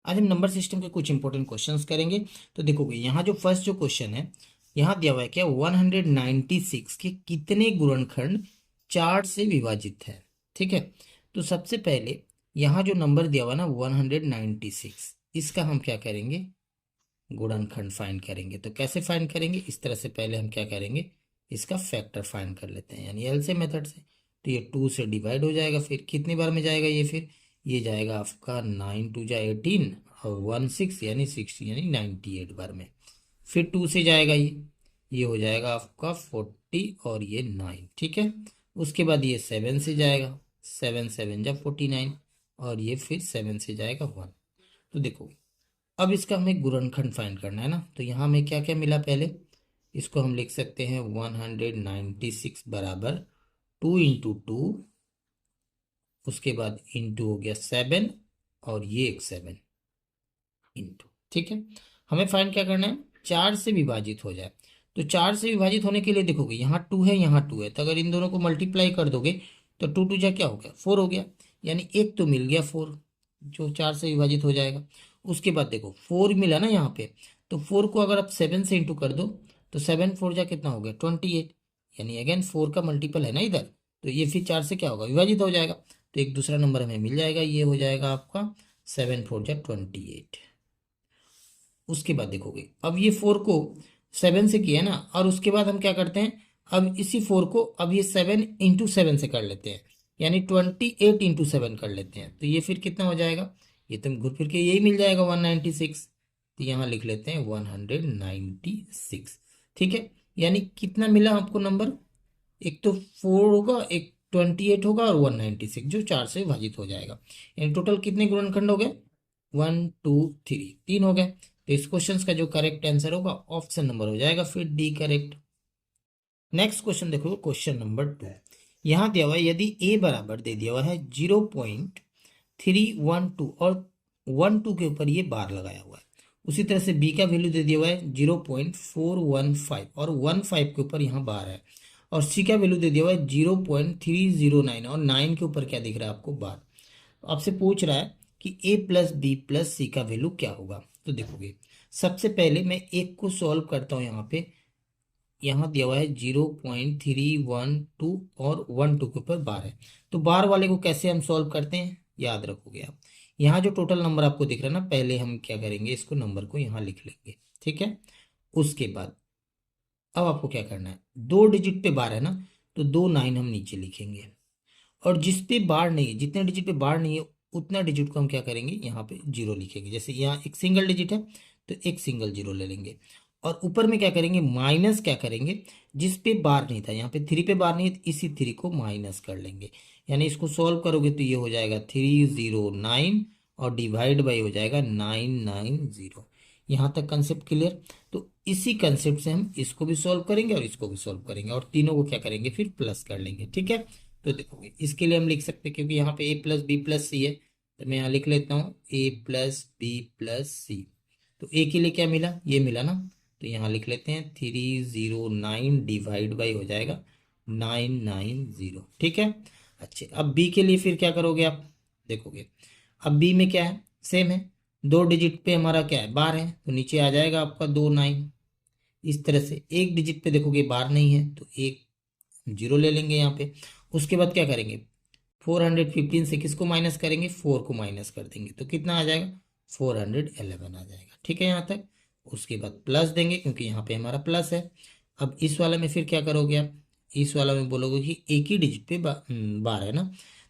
आज हम number system के कुछ इंपॉर्टेंट क्वेश्चंस करेंगे। तो देखोगे यहाँ जो फर्स्ट जो क्वेश्चन है, यहाँ दिया हुआ है क्या 196 के कितने गुणनखंड 4 से विभाजित है। ठीक है, तो सबसे पहले यहाँ जो नंबर दिया हुआ है ना 196, इसका हम क्या करेंगे, गुणनखंड फाइंड करेंगे। तो कैसे फाइंड करेंगे, इस तरह से पहले हम क्या करेंगे, इसका फैक्टर फाइंड कर लेते हैं, यानी एलसीएम मेथड से। तो ये 2 से डिवाइड हो जाएगा, फिर कितनी बार में जाएगा ये, फिर ये जाएगा आपका 9 2 जा 18 और 1 6 यानी 60 यानी 98 बार में। फिर 2 से जाएगा ये हो जाएगा आपका 40 और ये 9। ठीक है, उसके बाद ये 7 से जाएगा, 7 7 जा 49 और ये फिर 7 से जाएगा 1। तो देखो अब इसका हमें गुणनखंड फाइंड करना है ना, तो यहाँ हमें क्या क्या मिला, पहले इसको हम लिख सकते हैं 196 बराबर 2 इंटू 2, उसके बाद इंटू हो गया 7 और ये एक 7 इंटू। ठीक है, हमें फाइंड क्या करना है, 4 से विभाजित हो जाए। तो 4 से विभाजित होने के लिए देखोगे यहाँ 2 है यहाँ 2 है, तो अगर इन दोनों को मल्टीप्लाई कर दोगे तो 2 2 जा क्या हो गया 4 हो गया, यानी एक तो मिल गया 4 जो 4 से विभाजित हो जाएगा। उसके बाद देखो 4 मिला ना यहाँ पे, तो 4 को अगर आप 7 से इंटू कर दो तो 7 4 जा कितना हो गया 28, यानी अगेन 4 का मल्टीपल है ना इधर, तो ये फिर 4 से क्या होगा विभाजित हो जाएगा। तो एक दूसरा नंबर हमें मिल जाएगा, ये हो जाएगा आपका 7 4 जा 28। उसके बाद देखोगे अब ये 4 को 7 से किया ना, और उसके बाद हम क्या करते हैं, अब इसी 4 को अब ये 7 इंटू 7 से कर लेते हैं, यानी 28 इंटू 7 कर लेते हैं। तो ये फिर कितना हो जाएगा, ये तो घुर फिर के यही मिल जाएगा 196। तो यहाँ लिख लेते हैं 196। ठीक है, यानी कितना मिला आपको नंबर, एक तो 4 होगा, एक 28 होगा और 196 जो 4 से विभाजित हो जाएगा। यानी टोटल कितने गुणनखंड हो गए, 1 2 3, 3 हो गए। तो इस क्वेश्चन का जो करेक्ट आंसर होगा ऑप्शन नंबर हो जाएगा फिर डी करेक्ट। नेक्स्ट क्वेश्चन देखो, क्वेश्चन नंबर 2। यहाँ दिया हुआ है यदि ए बराबर दे दिया हुआ है 0.312 और 12 के ऊपर ये बार लगाया हुआ है, उसी तरह से बी का वैल्यू दे दिया हुआ है 0.415 और 15 के ऊपर यहाँ बार है, और सी का वैल्यू दे दिया हुआ है 0.309 और 9 के ऊपर क्या दिख रहा है आपको बार। तो आपसे पूछ रहा है कि ए प्लस बी प्लस सी का वैल्यू क्या होगा। तो देखोगे सबसे पहले मैं एक को सॉल्व करता हूँ, यहाँ पे यहाँ दिया हुआ है 0.312 और 12 के ऊपर बार है। तो बार वाले को कैसे हम सॉल्व करते हैं याद रखोगे आप, यहाँ जो टोटल नंबर आपको दिख रहा है ना, पहले हम क्या करेंगे, इसको नंबर को यहाँ लिख लेंगे। ठीक है, उसके बाद अब आपको क्या करना है, 2 डिजिट पे बार है ना, तो 2 9 हम नीचे लिखेंगे, और जिस पे बार नहीं है, जितने डिजिट पे बार नहीं है उतना डिजिट को हम क्या करेंगे, यहाँ पे जीरो लिखेंगे। जैसे यहाँ एक सिंगल डिजिट है तो एक सिंगल जीरो ले लेंगे, और ऊपर में क्या करेंगे माइनस क्या करेंगे, जिस पे बार नहीं था, यहाँ पे 3 पे बार नहीं है तो इसी 3 को माइनस कर लेंगे। यानी इसको सॉल्व करोगे तो ये हो जाएगा 309 और डिवाइड बाई हो जाएगा 990। यहाँ तक कंसेप्ट क्लियर। तो इसी कंसेप्ट से हम इसको भी सॉल्व करेंगे और इसको भी सॉल्व करेंगे, और तीनों को क्या करेंगे फिर प्लस कर लेंगे। ठीक है, तो देखोगे इसके लिए हम लिख सकते हैं, क्योंकि यहाँ पे ए प्लस बी प्लस सी है, तो मैं यहाँ लिख लेता हूँ ए प्लस बी प्लस सी। तो ए के लिए क्या मिला, ये मिला ना, तो यहाँ लिख लेते हैं 309 डिवाइड बाई हो जाएगा 990। ठीक है, अच्छे अब बी के लिए फिर क्या करोगे आप, देखोगे अब बी में क्या है, सेम है, 2 डिजिट पे हमारा क्या है बार है, तो नीचे आ जाएगा आपका 29। इस तरह से एक डिजिट पे देखोगे बार नहीं है तो एक जीरो ले लेंगे यहाँ पे। उसके बाद क्या करेंगे, 415 से किसको माइनस करेंगे, 4 को माइनस कर देंगे, तो कितना आ जाएगा 411 आ जाएगा। ठीक है यहाँ तक। उसके बाद प्लस देंगे क्योंकि यहाँ पे हमारा प्लस है। अब इस वाला में फिर क्या करोगे आप, इस वाला में बोलोगे कि एक ही डिजिट पे बार है ना,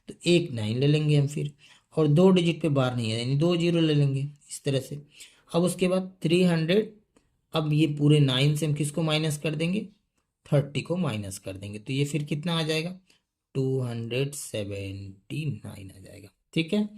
तो एक 9 ले लेंगे हम फिर, और 2 डिजिट पे बार नहीं है यानी 2 जीरो ले लेंगे इस तरह से। अब उसके बाद 300, अब ये पूरे 9 से हम किसको माइनस कर देंगे, 30 को माइनस कर देंगे, तो ये फिर कितना आ जाएगा 279 आ जाएगा। ठीक है,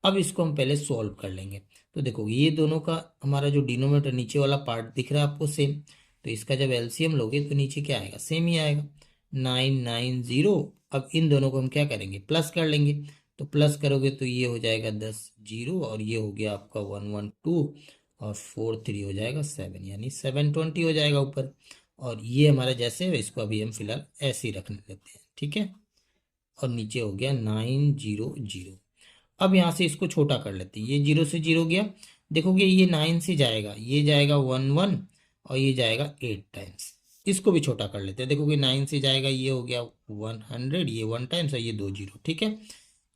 अब इसको हम पहले सॉल्व कर लेंगे। तो देखो ये दोनों का हमारा जो डिनोमिनेटर नीचे वाला पार्ट दिख रहा है आपको सेम, तो इसका जब एलसीएम लोगे तो नीचे क्या आएगा, सेम ही आएगा 990। अब इन दोनों को हम क्या करेंगे, प्लस कर लेंगे। तो प्लस करोगे तो ये हो जाएगा 10 जीरो, और ये हो गया आपका 112 और 4 3 हो जाएगा 7, यानी 720 हो जाएगा ऊपर। और ये हमारा जैसे है इसको अभी हम फिलहाल ऐसे ही रखने देते हैं। ठीक है, और नीचे हो गया 900। अब यहाँ से इसको छोटा कर लेते हैं, ये 0 से 0 गया, देखोगे ये 9 से जाएगा, ये जाएगा 1 1 और ये जाएगा 8 टाइम्स। इसको भी छोटा कर लेते हैं, देखोगे 9 से जाएगा, ये हो गया 100, ये 1 टाइम्स और ये 2 0, ठीक है।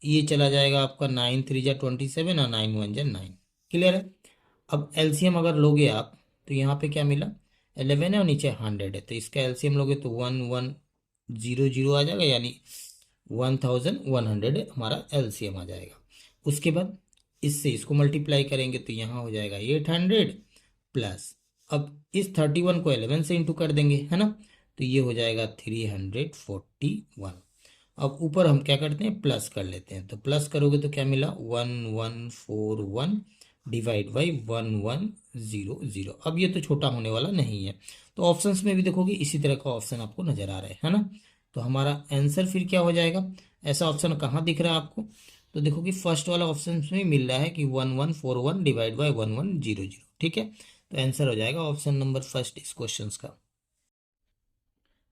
ये चला जाएगा आपका 9 3 जा 27 और 9 1 जा 9। क्लियर है। अब एलसीएम अगर लोगे आप तो यहाँ पे क्या मिला, 11 है और नीचे 100 है, तो इसका एलसीएम लोगे तो 1100 आ जाएगा, यानी 1100 हमारा एलसीएम आ जाएगा। उसके बाद इससे इसको मल्टीप्लाई करेंगे तो यहाँ हो जाएगा 800 प्लस, अब इस 31 को 11 से इंटू कर देंगे, है ना, तो ये हो जाएगा 341। अब ऊपर हम क्या करते हैं, प्लस कर लेते हैं, तो प्लस करोगे तो क्या मिला 1141 डिवाइड बाई 1100। अब ये तो छोटा होने वाला नहीं है, तो ऑप्शंस में भी देखोगे इसी तरह का ऑप्शन आपको नजर आ रहा है ना। तो हमारा आंसर फिर क्या हो जाएगा, ऐसा ऑप्शन कहाँ दिख रहा है आपको, तो देखो कि फर्स्ट वाला ऑप्शन में मिल रहा है कि 1141 डिवाइड बाई 1100, ठीक है। तो आंसर हो जाएगा ऑप्शन नंबर फर्स्ट इस क्वेश्चन का।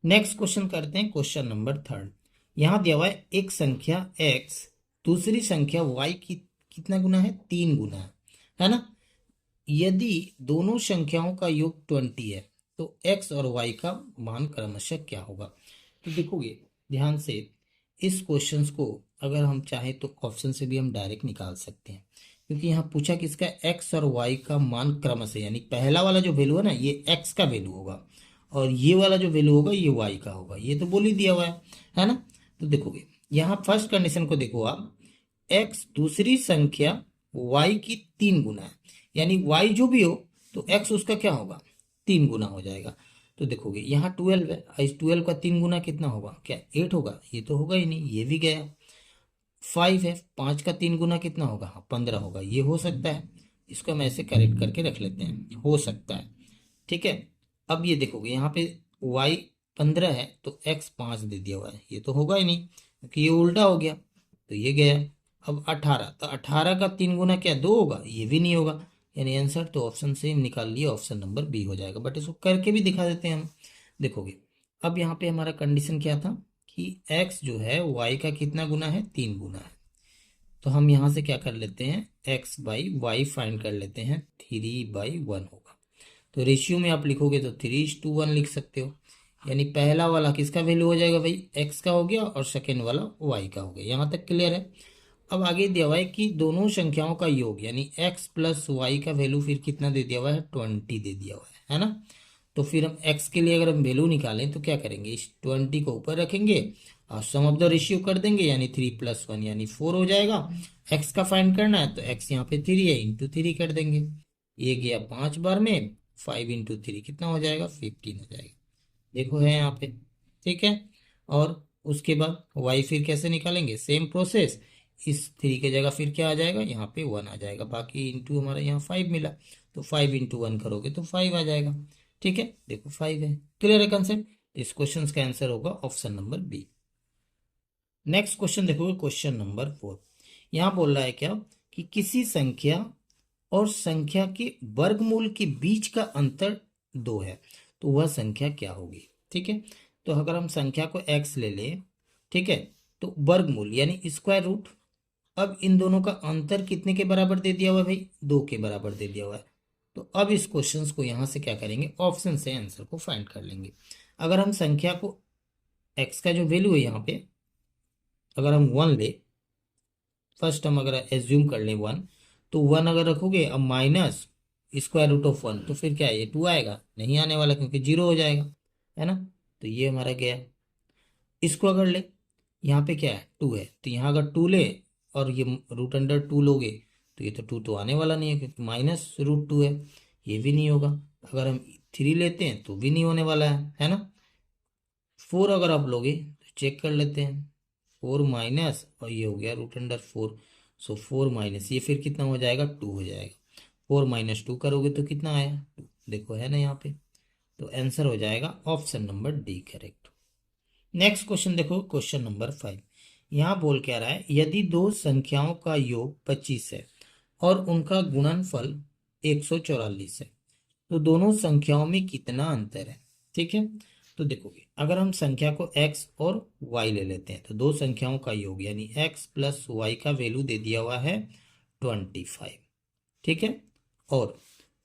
नेक्स्ट क्वेश्चन करते हैं, क्वेश्चन नंबर थर्ड। यहां दिया हुआ है एक संख्या x दूसरी संख्या y की कितना गुना है, 3 गुना है ना। यदि दोनों संख्याओं का योग 20 है तो x और y का मान क्रमशः क्या होगा। तो देखोगे ध्यान से इस क्वेश्चंस को अगर हम चाहें तो ऑप्शन से भी हम डायरेक्ट निकाल सकते हैं, क्योंकि यहाँ पूछा किसका, x और y का मान क्रमशः, यानी पहला वाला जो वैल्यू है ना ये x का वैल्यू होगा और ये वाला जो वैल्यू होगा ये y का होगा, ये तो बोल ही दिया हुआ है ना। तो देखोगे यहाँ फर्स्ट कंडीशन को देखो आप, x दूसरी संख्या y की 3 गुना है, यानी y जो भी हो तो x उसका क्या होगा, 3 गुना हो जाएगा। तो देखोगे यहाँ 12 है, इस 12 का 3 गुना कितना होगा, क्या 8 होगा, ये तो होगा ही नहीं, ये भी गया। 5 है, 5 का 3 गुना कितना होगा, हाँ 15 होगा, ये हो सकता है, इसको हम ऐसे करेक्ट करके रख लेते हैं, हो सकता है, ठीक है। अब ये देखोगे यहाँ पे y 15 है तो x 5 दे दिया हुआ है, ये तो होगा ही नहीं क्योंकि ये उल्टा हो गया, तो ये गया। अब 18, तो 18 का 3 गुना क्या 2 होगा, ये भी नहीं होगा, यानी आंसर तो ऑप्शन से निकाल लिया, ऑप्शन नंबर बी हो जाएगा। बट इसको करके भी दिखा देते हैं हम, देखोगे अब यहाँ पे हमारा कंडीशन क्या था कि x जो है y का कितना गुना है, 3 गुना है। तो हम यहाँ से क्या कर लेते हैं, x बाई वाई फाइंड कर लेते हैं, 3/1 होगा। तो रेशियो में आप लिखोगे तो 3:1 लिख सकते हो, यानी पहला वाला किसका वैल्यू हो जाएगा भाई, x का हो गया और सेकेंड वाला y का हो गया। यहाँ तक क्लियर है। अब आगे दिया हुआ है कि दोनों संख्याओं का योग, यानी x प्लस वाई का वैल्यू फिर कितना दे दिया हुआ है, 20 दे दिया हुआ है ना। तो फिर हम x के लिए अगर हम वैल्यू निकालें तो क्या करेंगे, इस 20 को ऊपर रखेंगे और सम ऑफ द रेशियो कर देंगे, यानी 3+1 यानी 4 हो जाएगा। x का फाइंड करना है तो x यहाँ पे 3 है, इंटू 3 कर देंगे, ये गया 5 बार में, 5 इंटू 3 कितना हो जाएगा, 15 हो जाएगा, देखो है यहाँ पे, ठीक है। और उसके बाद y फिर कैसे निकालेंगे, सेम प्रोसेस, इस 3 की जगह फिर क्या आ जाएगा, यहाँ पे 1 आ जाएगा, बाकी इंटू हमारा यहाँ 5 मिला, तो 5 इंटू 1 करोगे तो 5 आ जाएगा, ठीक है। देखो 5 है, क्लियर है कंसेप्ट। इस क्वेश्चन का आंसर होगा option number B. Next question देखोगे, क्वेश्चन नंबर 4। यहाँ बोल रहा है क्या कि किसी संख्या और संख्या के वर्गमूल के बीच का अंतर 2 है, तो वह संख्या क्या होगी, ठीक है। तो अगर हम संख्या को x ले लें, ठीक है, तो वर्गमूल यानी स्क्वायर रूट, अब इन दोनों का अंतर कितने के बराबर दे दिया हुआ है भाई, 2 के बराबर दे दिया हुआ है। तो अब इस क्वेश्चंस को यहां से क्या करेंगे, ऑप्शन से आंसर को फाइंड कर लेंगे। अगर हम संख्या को x का जो वैल्यू है यहाँ पे अगर हम 1 ले, फर्स्ट हम अगर एज्यूम कर लें 1, तो 1 अगर रखोगे अब माइनस स्क्वायर रूट ऑफ 1, तो फिर क्या है, ये 2 आएगा, नहीं आने वाला क्योंकि 0 हो जाएगा, है ना। तो ये हमारा गया। इसको अगर ले, यहाँ पे क्या है 2 है, तो यहाँ अगर 2 ले और ये रूट अंडर 2 लोगे तो ये तो 2 तो आने वाला नहीं है क्योंकि -√2 है, ये भी नहीं होगा। अगर हम 3 लेते हैं तो भी नहीं होने वाला है ना। 4 अगर आप लोगे तो चेक कर लेते हैं, 4 माइनस और ये हो गया √4, सो 4 माइनस ये फिर कितना हो जाएगा, 2 हो जाएगा। 4 माइनस 2 करोगे तो कितना आया, 2, देखो है ना यहाँ पे। तो आंसर हो जाएगा option number D correct. Next question देखो, क्वेश्चन नंबर 5। यहाँ बोल क्या रहा है, यदि दो संख्याओं का योग 25 है और उनका गुणनफल 144 है तो दोनों संख्याओं में कितना अंतर है, ठीक है। तो देखोगे अगर हम संख्या को x और y ले लेते हैं तो दो संख्याओं का योग यानी x प्लस वाई का वैल्यू दे दिया हुआ है 25, ठीक है। और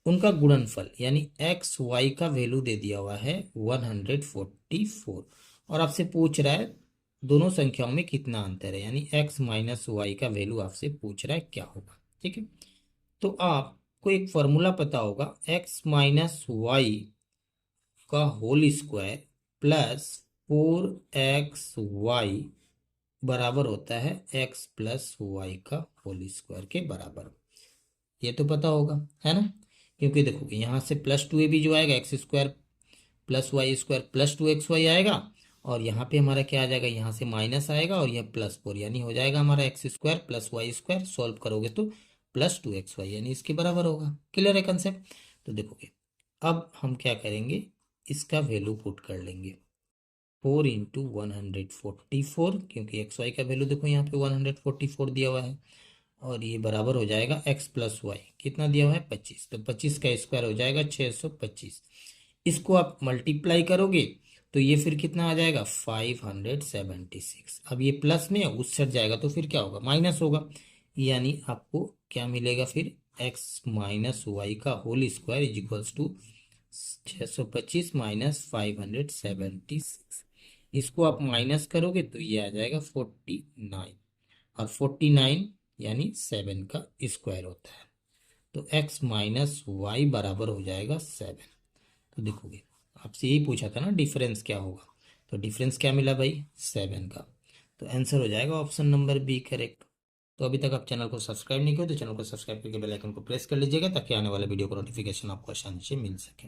उनका गुणनफल यानी एक्स वाई का वैल्यू दे दिया हुआ है 144, और आपसे पूछ रहा है दोनों संख्याओं में कितना अंतर है, यानी x माइनस वाई का वैल्यू आपसे पूछ रहा है क्या होगा, ठीक है। तो आपको एक फॉर्मूला पता होगा, x माइनस वाई का होल स्क्वायर प्लस 4xy बराबर होता है x प्लस वाई का होल स्क्वायर के बराबर। ये तो पता होगा, है ना, क्योंकि देखो यहाँ से प्लस टू ए भी जो आएगा X square plus Y square plus 2xy आएगा, और यहाँ पे हमारा क्या आ जाएगा, यहाँ से माइनस आएगा और यह +4, यानी हो जाएगा हमारा X square plus Y square, solve करोगे तो +2xy यानी इसके बराबर होगा। क्लियर है कंसेप्ट। तो देखोगे अब हम क्या करेंगे, इसका वैल्यू पुट कर लेंगे 4 इंटू 144, क्योंकि एक्स वाई का वैल्यू देखो यहाँ पे 144 दिया हुआ है, और ये बराबर हो जाएगा x प्लस वाई, कितना दिया हुआ है 25, तो 25 का स्क्वायर हो जाएगा 625। इसको आप मल्टीप्लाई करोगे तो ये फिर कितना आ जाएगा 576। अब ये प्लस में उस सेट जाएगा तो फिर क्या होगा, माइनस होगा, यानी आपको क्या मिलेगा फिर x माइनस वाई का whole square is equals to 625 minus 576। इसको आप माइनस करोगे तो ये आ जाएगा 49, और 49 यानी 7 का स्क्वायर होता है, तो x माइनस वाई बराबर हो जाएगा 7। तो देखोगे आपसे यही पूछा था ना डिफरेंस क्या होगा, तो डिफरेंस क्या मिला भाई 7 का, तो आंसर हो जाएगा ऑप्शन नंबर बी करेक्ट। तो अभी तक आप चैनल को सब्सक्राइब नहीं किया तो चैनल को सब्सक्राइब करके बेल आइकन को प्रेस कर लीजिएगा, ताकि आने वाले वीडियो का नोटिफिकेशन आपको आसानी से मिल सके।